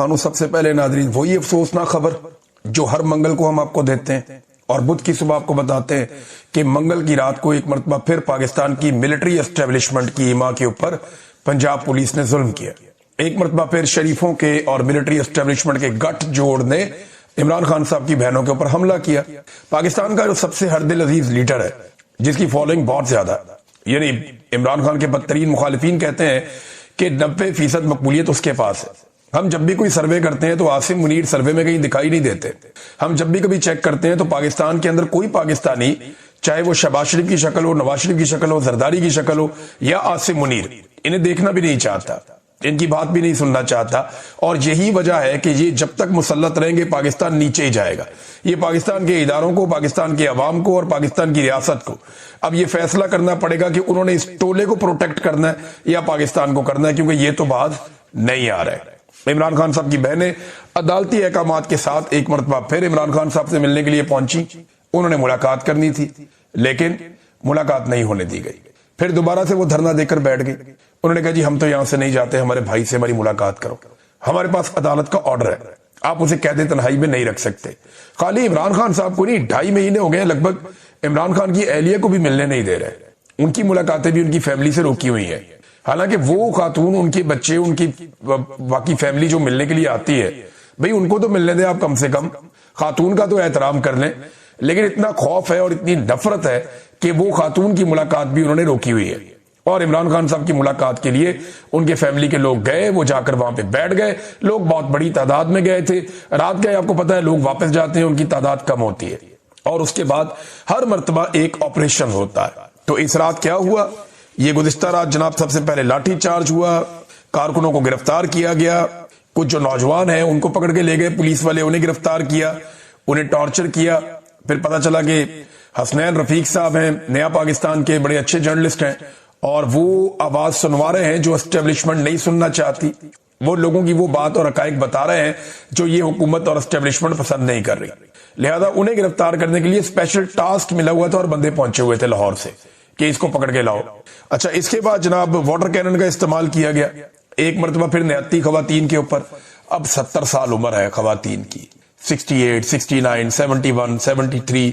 خانو سب سے پہلے ناظرین وہی افسوسناک خبر جو ہر منگل کو ہم آپ کو دیتے ہیں اور بدھ کی صبح آپ کو بتاتے ہیں کہ منگل کی رات کو ایک مرتبہ پھر پاکستان کی ملٹری اسٹیبلشمنٹ کی ایما کے اوپر پنجاب پولیس نے ظلم کیا. ایک مرتبہ پھر شریفوں کے اور ملٹری اسٹیبلشمنٹ کے گٹھ جوڑ نے عمران خان صاحب کی بہنوں کے اوپر حملہ کیا. پاکستان کا جو سب سے ہر دل عزیز لیڈر ہے جس کی فالوئنگ بہت زیادہ ہے، یعنی عمران خان کے بدترین مخالفین کہتے ہیں کہ 90% مقبولیت اس کے پاس ہے. ہم جب بھی کوئی سروے کرتے ہیں تو عاصم منیر سروے میں کہیں دکھائی نہیں دیتے. ہم جب بھی کبھی چیک کرتے ہیں تو پاکستان کے اندر کوئی پاکستانی، چاہے وہ شہباز شریف کی شکل ہو، نواز شریف کی شکل ہو، زرداری کی شکل ہو یا عاصم منیر، انہیں دیکھنا بھی نہیں چاہتا، ان کی بات بھی نہیں سننا چاہتا. اور یہی وجہ ہے کہ یہ جب تک مسلط رہیں گے پاکستان نیچے ہی جائے گا. یہ پاکستان کے اداروں کو، پاکستان کے عوام کو اور پاکستان کی ریاست کو اب یہ فیصلہ کرنا پڑے گا کہ انہوں نے اس ٹولے کو پروٹیکٹ کرنا ہے یا پاکستان کو کرنا ہے، کیونکہ یہ تو باز نہیں آ رہا ہے. عمران خان صاحب کی بہنیں عدالتی احکامات کے ساتھ ایک مرتبہ پھر عمران خان صاحب سے ملنے کے لیے پہنچی. انہوں نے ملاقات کرنی تھی لیکن ملاقات نہیں ہونے دی گئی. پھر دوبارہ سے وہ دھرنا دے کر بیٹھ گئی. انہوں نے کہا جی ہم تو یہاں سے نہیں جاتے، ہمارے بھائی سے ہماری ملاقات کرو، ہمارے پاس عدالت کا آرڈر ہے، آپ اسے قید تنہائی میں نہیں رکھ سکتے. خالی عمران خان صاحب کو نہیں، 2.5 مہینے ہو گئے لگ بھگ عمران خان کی اہلیہ کو بھی ملنے نہیں دے رہے. ان کی ملاقاتیں بھی ان کی فیملی سے روکی ہوئی ہیں. حالانکہ وہ خاتون، ان کے بچے، ان کی باقی فیملی جو ملنے کے لیے آتی ہے، بھئی ان کو تو ملنے دیں آپ، کم سے کم خاتون کا تو احترام کر لیں. لیکن اتنا خوف ہے اور اتنی نفرت ہے کہ وہ خاتون کی ملاقات بھی انہوں نے روکی ہوئی ہے. اور عمران خان صاحب کی ملاقات کے لیے ان کے فیملی کے لوگ گئے، وہ جا کر وہاں پہ بیٹھ گئے. لوگ بہت بڑی تعداد میں گئے تھے. رات گئے، آپ کو پتا ہے لوگ واپس جاتے ہیں، ان کی تعداد کم ہوتی ہے. اور اس کے بعد ہر مرتبہ ایک آپریشن ہوتا ہے. تو اس رات کیا ہوا؟ یہ گزشتہ رات جناب سب سے پہلے لاٹھی چارج ہوا، کارکنوں کو گرفتار کیا گیا. کچھ جو نوجوان ہیں ان کو پکڑ کے لے گئے پولیس والے، انہیں گرفتار کیا، انہیں ٹارچر کیا. پھر پتا چلا کہ حسنین رفیق صاحب ہیں، نیا پاکستان کے بڑے اچھے جرنلسٹ ہیں، اور وہ آواز سنوا رہے ہیں جو اسٹیبلشمنٹ نہیں سننا چاہتی. وہ لوگوں کی وہ بات اور حقائق بتا رہے ہیں جو یہ حکومت اور اسٹیبلشمنٹ پسند نہیں کر رہی. لہذا انہیں گرفتار کرنے کے لیے اسپیشل ٹاسک ملا ہوا تھا اور بندے پہنچے ہوئے تھے لاہور سے کہ اس کو پکڑ کے لاؤ. اچھا، اس کے بعد جناب واٹر کینن کا استعمال کیا گیا ایک مرتبہ پھر نہتی خواتین کے اوپر. اب 70 سال عمر ہے خواتین کی، 68، 69، 71، 73،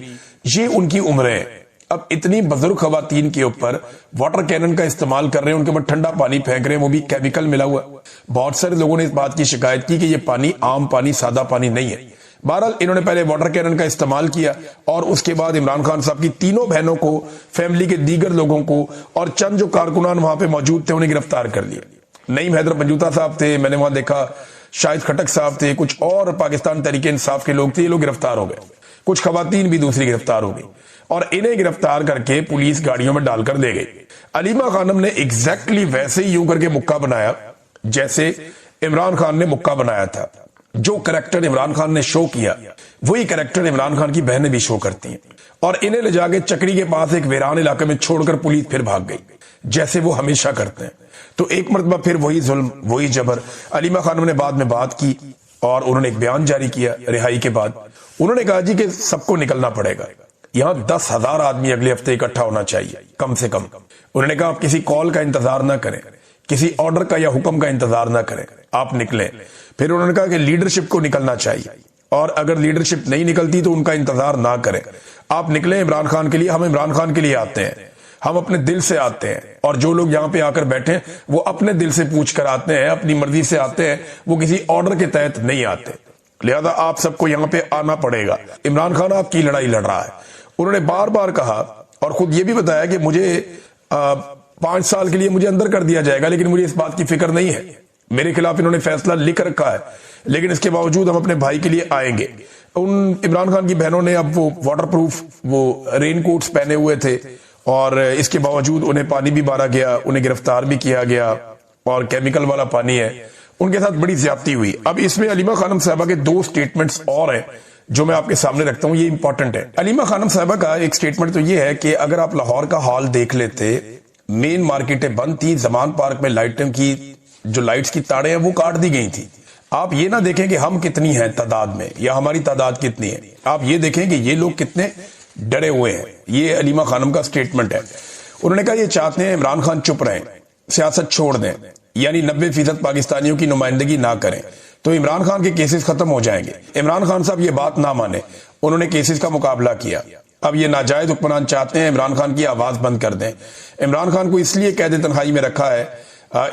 یہ ان کی عمریں. اب اتنی بزرگ خواتین کے اوپر واٹر کینن کا استعمال کر رہے ہیں، ان کے اوپر ٹھنڈا پانی پھینک رہے ہیں، وہ بھی کیمیکل ملا ہوا. بہت سارے لوگوں نے اس بات کی شکایت کی کہ یہ پانی عام پانی، سادہ پانی نہیں ہے. بہرحال انہوں نے پہلے واٹر کینن کا استعمال کیا اور اس کے بعد عمران خان صاحب کی تینوں بہنوں کو، فیملی کے دیگر لوگوں کو اور چند جو کارکنان وہاں پہ موجود تھے انہیں گرفتار کر لیا. نعیم حیدر پنجوتا صاحب تھے، میں نے وہاں دیکھا شاہد کھٹک صاحب تھے، کچھ اور پاکستان تحریک انصاف کے لوگ تھے، یہ لوگ گرفتار ہو گئے. کچھ خواتین بھی دوسری گرفتار ہو گئی اور انہیں گرفتار کر کے پولیس گاڑیوں میں ڈال کر دے گئی. علیمہ خانم نے ایگزیکٹلی ویسے ہی یوں کر کے مکہ بنایا جیسے عمران خان نے مکہ بنایا تھا. جو کریکٹر عمران خان نے شو کیا وہی کریکٹر عمران خان کی بہنیں بھی شو کرتی ہیں. اور انہیں لے جا کے چکری کے پاس ایک ویران علاقے میں چھوڑ کر پولیس پھر بھاگ گئی جیسے وہ ہمیشہ کرتے ہیں. تو ایک مرتبہ پھر وہی ظلم، وہی جبر. علیمہ خانم نے بعد میں بات کی اور انہوں نے ایک بیان جاری کیا رہائی کے بعد. انہوں نے کہا جی کہ سب کو نکلنا پڑے گا، یہاں 10,000 آدمی اگلے ہفتے اکٹھا ہونا چاہیے کم سے کم. انہوں نے کہا آپ کسی کال کا انتظار نہ کریں، کسی آرڈر کا یا حکم کا انتظار نہ کریں، آپ نکلیں. پھر انہوں نے کہا کہ لیڈرشپ کو نکلنا چاہیے اور اگر لیڈرشپ نہیں نکلتی تو ان کا انتظار نہ کریں، آپ نکلیں عمران خان کے لیے. ہم عمران خان کے لیے آتے ہیں، ہم اپنے دل سے آتے ہیں، اور جو لوگ یہاں پہ آ کر بیٹھے وہ اپنے دل سے پوچھ کر آتے ہیں، اپنی مرضی سے آتے ہیں، وہ کسی آرڈر کے تحت نہیں آتے. لہذا آپ سب کو یہاں پہ آنا پڑے گا. عمران خان آپ کی لڑائی لڑ رہا ہے. انہوں نے بار بار کہا اور خود یہ بھی بتایا کہ مجھے 5 سال کے لیے مجھے اندر کر دیا جائے گا، لیکن مجھے اس بات کی فکر نہیں ہے. میرے خلاف انہوں نے فیصلہ لکھ رکھا ہے لیکن اس کے باوجود ہم اپنے بھائی کے لیے آئیں گے. ان عمران خان کی بہنوں نے اب وہ واٹر پروف وہ رین کوٹس پہنے ہوئے تھے اور اس کے باوجود انہیں پانی بھی مارا گیا، انہیں گرفتار بھی کیا گیا اور کیمیکل والا پانی ہے. ان کے ساتھ بڑی زیادتی ہوئی. اب اس میں علیمہ خانم صاحبہ کے 2 سٹیٹمنٹس اور ہیں جو میں آپ کے سامنے رکھتا ہوں، یہ امپورٹنٹ ہے. علیمہ خانم صاحبہ کا ایک سٹیٹمنٹ تو یہ ہے کہ اگر آپ لاہور کا حال دیکھ لیتے، مین مارکیٹیں بند تھی، زمان پارک میں لائٹوں کی جو لائٹس کی تاڑیں ہیں وہ کاٹ دی گئی تھی. آپ یہ نہ دیکھیں کہ ہم کتنی ہیں تعداد میں یا ہماری تعداد کتنی ہے، آپ یہ دیکھیں کہ یہ لوگ کتنے ڈرے ہوئے ہیں. یہ علیمہ خانم کا سٹیٹمنٹ ہے. انہوں نے کہا یہ چاہتے ہیں عمران خان چپ رہیں، سیاست چھوڑ دیں، یعنی 90% پاکستانیوں کی نمائندگی نہ کریں. تو عمران خان کے کیسز ختم ہو جائیں گے. عمران خان صاحب یہ بات نہ مانے, انہوں نے کیسز کا مقابلہ کیا. اب یہ ناجائز حکمران چاہتے ہیں عمران خان کی آواز بند کر دیں. عمران خان کو اس لیے قید تنہائی میں رکھا ہے,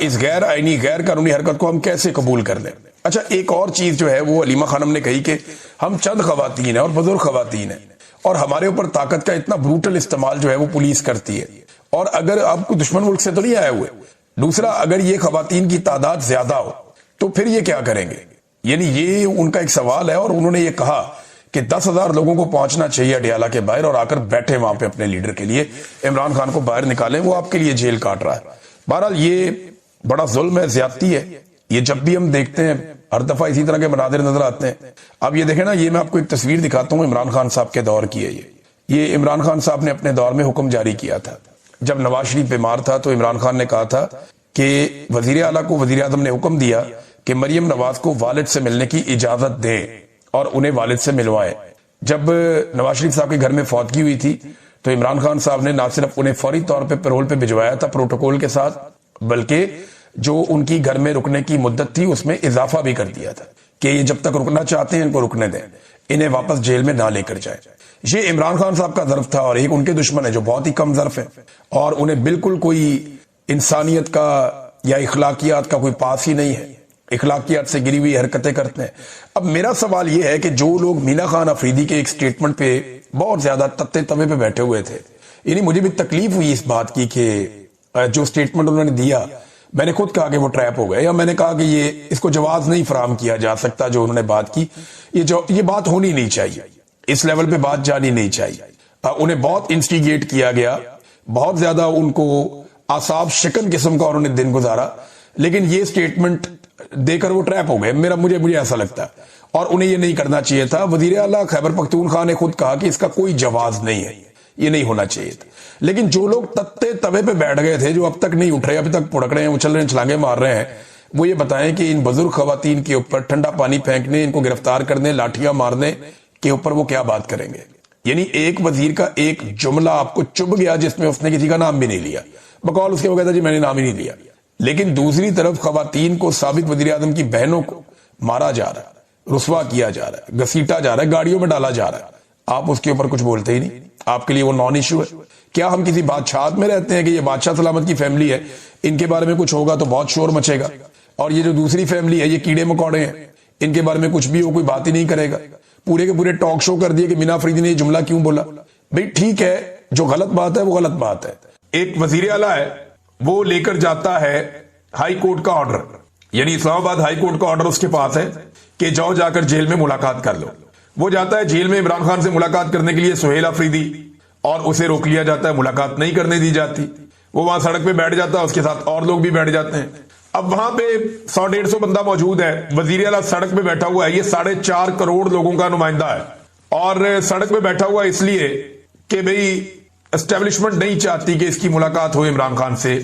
اس غیر آئینی غیر قانونی حرکت کو ہم کیسے قبول کر لیں. اچھا, ایک اور چیز جو ہے وہ علیمہ خانم نے کہی کہ ہم چند خواتین ہیں اور بزرگ خواتین ہیں, اور ہمارے اوپر طاقت کا اتنا بروٹل استعمال جو ہے وہ پولیس کرتی ہے, اور اگر آپ کو دشمن ملک سے تو نہیں آئے ہوئے. دوسرا, اگر یہ خواتین کی تعداد زیادہ ہو تو پھر یہ کیا کریں گے. یعنی یہ ان کا ایک سوال ہے, اور انہوں نے یہ کہا کہ 10,000 لوگوں کو پہنچنا چاہیے اڈیالہ کے باہر اور آ کر بیٹھے وہاں پہ اپنے لیڈر کے لیے, عمران خان کو باہر نکالیں, وہ آپ کے لیے جیل کاٹ رہا ہے. بہرحال یہ بڑا ظلم ہے, زیادتی ہے. یہ جب بھی ہم دیکھتے ہیں ہر دفعہ اسی طرح کے مناظر نظر آتے ہیں. اب یہ دیکھیں نا, یہ میں آپ کو ایک تصویر دکھاتا ہوں, عمران خان صاحب کے دور کی ہے. یہ عمران خان صاحب نے اپنے دور میں حکم جاری کیا تھا. جب نواز شریف بیمار تھا تو عمران خان نے کہا تھا کہ وزیر اعلیٰ کو وزیر اعظم نے حکم دیا کہ مریم نواز کو والد سے ملنے کی اجازت دیں اور انہیں والد سے ملوائیں. جب نواز شریف صاحب کے گھر میں فوتگی ہوئی تھی تو عمران خان صاحب نے نہ صرف انہیں فوری طور پہ پیرول پہ بھجوایا تھا پروٹوکول کے ساتھ, بلکہ جو ان کی گھر میں رکنے کی مدت تھی اس میں اضافہ بھی کر دیا تھا کہ یہ جب تک رکنا چاہتے ہیں ان کو رکنے دیں, انہیں واپس جیل میں نہ لے کر جائیں. یہ عمران خان صاحب کا ظرف تھا, اور ایک ان کے دشمن ہے جو بہت ہی کم ظرف ہے اور انہیں بالکل کوئی انسانیت کا یا اخلاقیات کا کوئی پاس ہی نہیں ہے, اخلاقیات سے گری ہوئی حرکتیں کرتے ہیں. اب میرا سوال یہ ہے کہ جو لوگ مینا خان افریدی کے ایک سٹیٹمنٹ پہ بہت زیادہ تتے توے پہ بیٹھے ہوئے تھے, یعنی مجھے بھی تکلیف ہوئی اس بات کی کہ جو سٹیٹمنٹ انہوں نے دیا, میں نے خود کہا کہ وہ ٹریپ ہو گئے, یا میں نے کہا کہ یہ اس کو جواز نہیں فراہم کیا جا سکتا جو انہوں نے بات کی. یہ بات ہونی نہیں چاہیے, اس لیول پہ بات جانی نہیں چاہیے. انہیں بہت انسٹیگیٹ کیا گیا, بہت زیادہ ان کو اعصاب شکن قسم کا انہوں نے دن گزارا, لیکن یہ سٹیٹمنٹ دے کر وہ ٹریپ ہو گئے. مجھے ایسا لگتا ہے, اور انہیں یہ نہیں کرنا چاہیے تھا. وزیر اعلیٰ خیبر پختونخوا نے خود کہا کہ اس کا کوئی جواز نہیں ہے, یہ نہیں ہونا چاہیے تھا. لیکن جو لوگ تتے توے پہ بیٹھ گئے تھے, جو اب تک نہیں اٹھ رہے, ابھی تک پڑک رہے ہیں, اچھل رہے ہیں, چھلانگے مار رہے ہیں, وہ یہ بتائیں کہ ان بزرگ خواتین کے اوپر ٹھنڈا پانی پھینکنے, ان کو گرفتار کرنے, لاٹھیاں مارنے کے اوپر وہ کیا بات کریں گے. یعنی ایک وزیر کا ایک جملہ آپ کو چبھ گیا جس میں اس نے کسی کا نام بھی نہیں لیا, بقول اس کے وہ کہتا جی میں نے نام ہی نہیں لیا. لیکن دوسری طرف خواتین کو, سابق وزیر اعظم کی بہنوں کو مارا جا رہا ہے, رسوا کیا جا رہا ہے, گھسیٹا جا رہا ہے, گاڑیوں میں ڈالا جا رہا ہے, آپ اس کے اوپر کچھ بولتے ہی نہیں. آپ کے لیے وہ نان ایشو ہے. کیا ہم کسی بادشاہت میں رہتے ہیں کہ یہ بادشاہ سلامت کی فیملی ہے, ان کے بارے میں کچھ ہوگا تو بہت شور مچے گا, اور یہ جو دوسری فیملی ہے یہ کیڑے مکوڑے ہیں, ان کے بارے میں کچھ بھی ہو کوئی بات ہی نہیں کرے گا. پورے کے پورے ٹاک شو کر دیے کہ مینا افریدی نے یہ جملہ کیوں بولا. بھئی ٹھیک ہے, جو غلط بات ہے وہ غلط بات ہے. ایک وزیر اعلیٰ ہے, وہ لے کر جاتا ہے ہائی کورٹ کا آرڈر, یعنی اسلام آباد ہائی کورٹ کا آرڈر اس کے پاس ہے کہ جاؤ جا کر جیل میں ملاقات کر لو. وہ جاتا ہے جیل میں عمران خان سے ملاقات کرنے کے لیے, سہیل افریدی, اور اسے روک لیا جاتا ہے, ملاقات نہیں کرنے دی جاتی. وہ وہاں سڑک پہ بیٹھ جاتا ہے, اس کے ساتھ اور لوگ بھی بیٹھ جاتے ہیں. اب وہاں پہ 100-150 بندہ موجود ہے, وزیر اعلیٰ سڑک پہ بیٹھا ہوا ہے, یہ 4.5 کروڑ لوگوں کا نمائندہ ہے, اور سڑک پہ بیٹھا ہوا اس لیے کہ بھئی اسٹیبلشمنٹ نہیں چاہتی کہ اس کی ملاقات ہو عمران خان سے,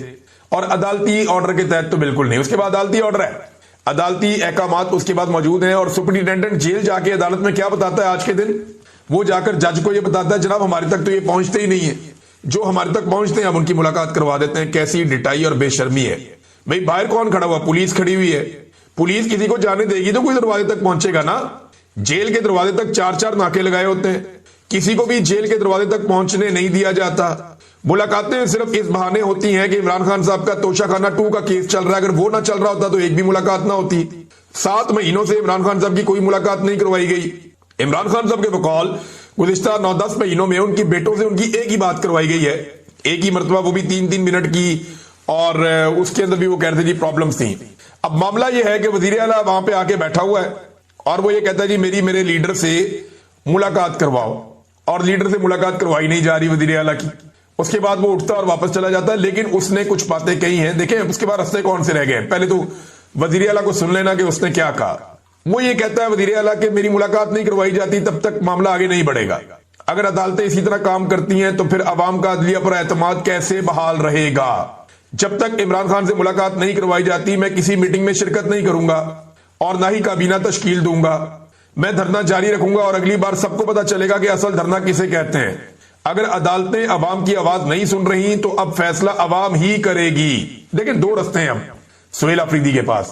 اور عدالتی آرڈر کے تحت تو بالکل نہیں. اس کے بعد عدالتی آرڈر ہے, عدالتی احکامات اس کے بعد موجود ہیں, اور سپرنٹینڈنٹ جیل جا کے عدالت میں کیا بتاتا ہے آج کے دن, وہ جا کر جج کو یہ بتاتا ہے جناب ہمارے تک تو یہ پہنچتے ہی نہیں ہے, جو ہمارے تک پہنچتے ہیں ہم ان کی ملاقات کروا دیتے ہیں. کیسی ڈٹائی اور بے شرمی ہے. بھئی باہر کون کھڑا ہوا, پولیس کھڑی ہوئی ہے, پولیس کسی کو جانے دے گی تو کوئی دروازے تک پہنچے گا نا. جیل کے دروازے تک 4 ناکے لگائے ہوتے ہیں, کسی کو بھی جیل کے دروازے تک پہنچنے نہیں دیا جاتا. ملاقاتیں صرف اس بہانے ہوتی ہیں کہ عمران خان صاحب کا توشہ خانہ 2 کا کیس چل رہا ہے, اگر وہ نہ چل رہا ہوتا تو ایک بھی ملاقات نہ ہوتی. 7 مہینوں سے عمران خان صاحب کی کوئی ملاقات نہیں کروائی گئی. عمران خان صاحب کے بقول گزشتہ 9-10 مہینوں میں ان کی بیٹوں سے ان کی ایک ہی بات کروائی گئی ہے, ایک ہی مرتبہ, وہ بھی 3 منٹ کی, اور اس کے اندر بھی وہ کہتے جی پرابلمز تھیں. اب معاملہ یہ ہے کہ وزیر اعلیٰ وہاں پہ آ کے بیٹھا ہوا ہے, اور وہ یہ کہتا ہے جی میرے لیڈر سے ملاقات کرواؤ, اور لیڈر سے ملاقات کروائی نہیں جا رہی وزیر اعلیٰ کی. اس کے بعد وہ اٹھتا اور واپس چلا جاتا ہے, لیکن اس نے کچھ باتیں کہی ہیں. دیکھیں اس کے بعد رستے کون سے رہ گئے, پہلے تو وزیر اعلیٰ کو سن لینا کہ اس نے کیا کہا. وہ یہ کہتا ہے وزیر اعلیٰ کہ میری ملاقات نہیں کروائی جاتی تب تک معاملہ آگے نہیں بڑھے گا. اگر عدالتیں اسی طرح کام کرتی ہیں تو پھر عوام کا عدلیہ پر اعتماد کیسے بحال رہے گا. جب تک عمران خان سے ملاقات نہیں کروائی جاتی میں کسی میٹنگ میں شرکت نہیں کروں گا, اور نہ ہی کابینہ تشکیل دوں گا. میں دھرنا جاری رکھوں گا, اور اگلی بار سب کو پتا چلے گا کہ اصل دھرنا کسے کہتے ہیں. اگر عدالتیں عوام کی آواز نہیں سن رہی تو اب فیصلہ عوام ہی کرے گی. دیکھیں 2 رستے ہیں اب سہیل افریدی کے پاس.